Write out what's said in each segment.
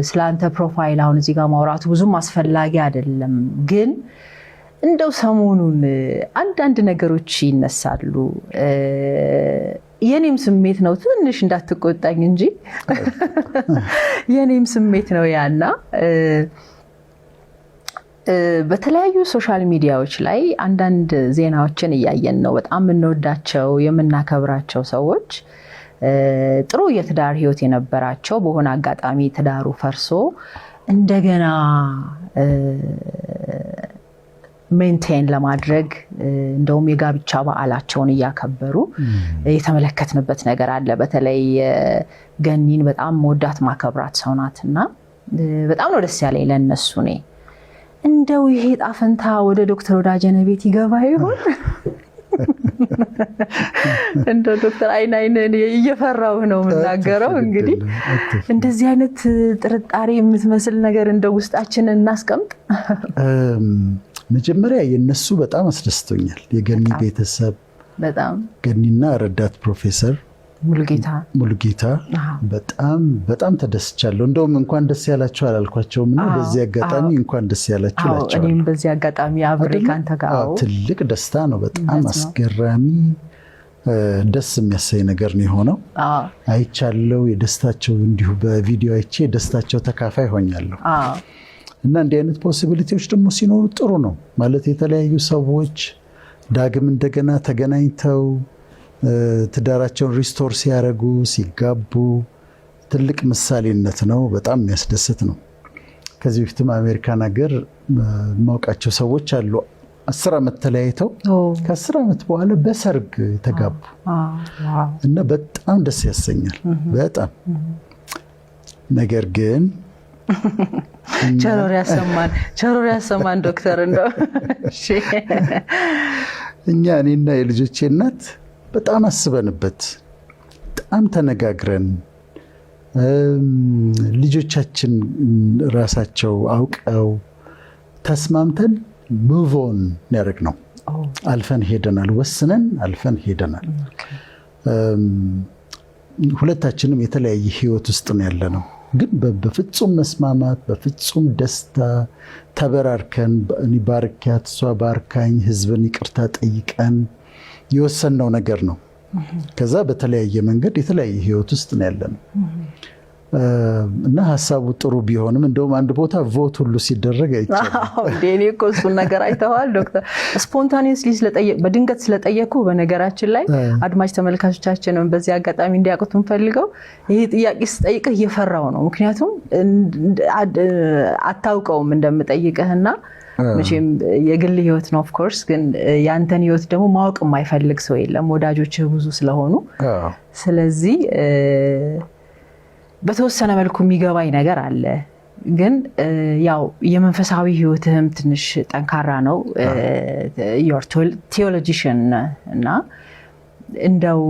ስላንተ ፕሮፋይል አሁን እዚህ ጋር ማውራቱ ብዙም አስፈላጊ አይደለም ግን እንደው ሰሞኑን አንድ ነገሮች ይነሳሉ የኔም ስሜት ነው ትንሽ እንዳትቆጣኝ እንጂ የኔም ስሜት ነው ያና በተለያዩ ሶሻል ሚዲያዎች ላይ አንዳንድ ዜናዎችን እያየን ነው በጣም እንወዳቸው የምናከብራቸው ሰዎች ጥሩ የትዳር ህይወት የነበራቸው በሆነ አጋጣሚ ትዳሩ ፈርሶ እንደገና ሜንቴን ለማድረግ እንደውም የጋብቻ በዓላቸውን እያከበሩ የተመለከትንበት ነገር አለ በተለይ ገኒን በጣም መወዳት ማከብራት ሰው ናትና በጣም ነው ደስ ያለኝ ለነሱ ነኝ እንደው ይሄ ጣፈንታ ወደ ዶክተር ወዳጀነ ቤት ይገባ ይሆን እንደው ዶክተር አይናይነን እየፈራው ነው የምናገረው እንግዲህ እንደዚህ አይነት ጥርጣሬ የምትመስል ነገር እንደው ውስጣችንን እናስቀምጥ መጀመሪያ የነሱ በጣም አስደስቶኛል የገኒ ቤተሰብ በጣም ገኒና ረዳት ፕሮፌሰር ሙሉጌታ በጣም ተደስቻለሁ እንደውም እንኳን ደስ ያላችሁ አላልኳቸውም እና በዚህ አጋጣሚ እንኳን ደስ ያላችሁ ላቸው እኔም በዚህ አጋጣሚ አብሬ ካንተ ጋር ትልቅ ደስታ ነው በጣም አስገራሚ ደስ የሚያሳይ ነገር ነው የሆነው አይቻለሁ የደስታቸው እንዲሁ በቪዲዮ አይቼ ደስታቸው ተካፋይ ሆኛለሁ እና እንዲህ አይነት ፖሲቢሊቲዎች ደግሞ ሲኖሩ ጥሩ ነው ማለት የተለያዩ ሰዎች ዳግም እንደገና ተገናኝተው ትዳራቸውን ሪስቶር ሲያረጉ ሲጋቡ ትልቅ ምሳሌነት ነው በጣም የሚያስደስት ነው ከዚህ በፊትም አሜሪካን ሀገር ማውቃቸው ሰዎች አሉ 10 ዓመት ተለያይተው ከ10 ዓመት በኋላ በሰርግ ተጋቡ እና በጣም ደስ ያሰኛል በጣም ነገር ግን ቸሮር ያሰማን ዶክተር እንደው እሺ እኔና የልጆቼ እናት በጣም አስበንበት በጣም ተነጋግረን ልጆቻችን ራሳቸው አውቀው ተስማምተን ሙቭ ኦን ያደረግነው አልፈን ሄደናል ወስነን አልፈን ሄደናል ሁለታችንም የተለያየ ህይወት ውስጥ ነው ያለነው ግን በፍጹም መስማማት በፍጹም ደስታ ተበራርከን እኔ ባርኪያት እሷ ባርካኝ ህዝብን ይቅርታ ጠይቀን የወሰነው ነገር ነው ከዛ በተለያየ መንገድ የተለያየ ህይወት ውስጥ ነው ያለነው እና ሐሳቡ ጥሩ ቢሆንም እንደውም አንድ ቦታ ቮት ሁሉ ሲደረግ አይቻልም ዴኔ እኮ እሱን ነገር አይተዋል ዶክተር ስፖንታኒየስሊ በድንገት ስለጠየቁ በነገራችን ላይ አድማጭ ተመልካቾቻችንን በዚህ አጋጣሚ እንዲያውቁት ፈልገው ይሄ ጥያቄ ስጠይቅህ እየፈራው ነው ምክንያቱም አታውቀውም እንደምጠይቅህና መቼም የግል ህይወት ነው ኦፍ ኮርስ ግን ያንተን ህይወት ደግሞ ማወቅ የማይፈልግ ሰው የለም ወዳጆችህ ብዙ ስለሆኑ ስለዚህ በተወሰነ መልኩ የሚገባኝ ነገር አለ ግን ያው የመንፈሳዊ ህይወትህም ትንሽ ጠንካራ ነው your theologian እና እንደው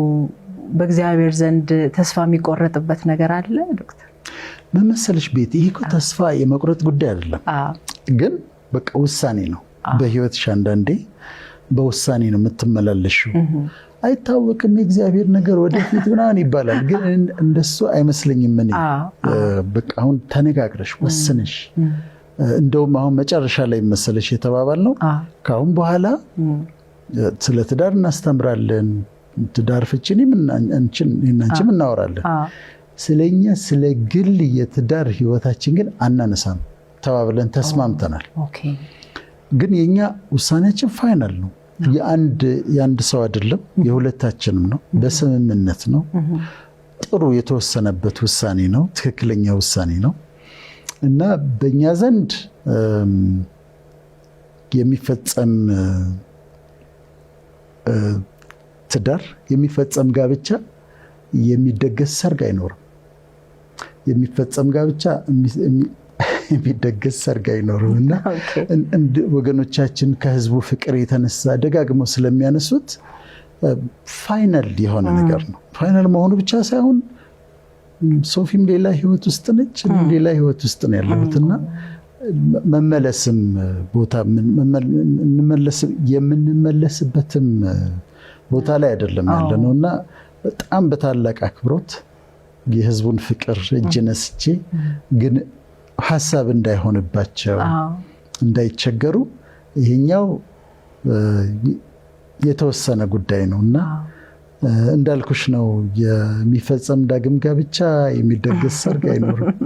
በእግዚአብሔር ዘንድ ተስፋ የሚቆረጥበት ነገር አለ ዶክተር መመሰልሽ ቤት ይሄ እኮ ተስፋ የመቁረጥ ጉዳይ አይደለም ግን በቃ ውሳኔ ነው በህይወትሽ አንዳንዴ በውሳኔ ነው የምትመላለሽው አይታወቅም የእግዚአብሔር ነገር ወደፊት ምናምን ይባላል ግን እንደሱ አይመስለኝም እኔ በቃ አሁን ተነጋግረሽ ወስነሽ እንደውም አሁን መጨረሻ ላይ መሰለሽ የተባባል ነው ካሁን በኋላ ስለ ትዳር እናስተምራለን ትዳር ፍቺን እናንቺም እናወራለን ስለኛ ስለ ግል የትዳር ህይወታችን ግን አናነሳም ተባብለን ተስማምተናል ግን የኛ ውሳኔያችን ፋይናል ነው የአንድ ሰው አይደለም የሁለታችንም ነው በስምምነት ነው ጥሩ የተወሰነበት ውሳኔ ነው ትክክለኛ ውሳኔ ነው እና በእኛ ዘንድ የሚፈጸም ትዳር የሚፈጸም ጋብቻ የሚደገስ ሰርግ አይኖርም የሚፈጸም ጋብቻ የሚደገስ ሰርግ አይኖርምና ወገኖቻችን ከህዝቡ ፍቅር የተነሳ ደጋግመው ስለሚያነሱት ፋይናል የሆነ ነገር ነው ፋይናል መሆኑ ብቻ ሳይሆን ሶፊም ሌላ ህይወት ውስጥ ነች ሌላ ህይወት ውስጥ ነው ያለሁትና መመለስም ቦታ የምንመለስበትም ቦታ ላይ አይደለም ያለነውና በጣም በታላቅ አክብሮት የህዝቡን ፍቅር እጅ ነስቼ ግን ሐሳብ እንዳይሆንባቸው እንዳይቸገሩ ይሄኛው የተወሰነ ጉዳይ ነውና እንዳልኩሽ ነው የሚፈጸም ዳግም ጋብቻ የሚደገስ ሰርግ አይኖርም።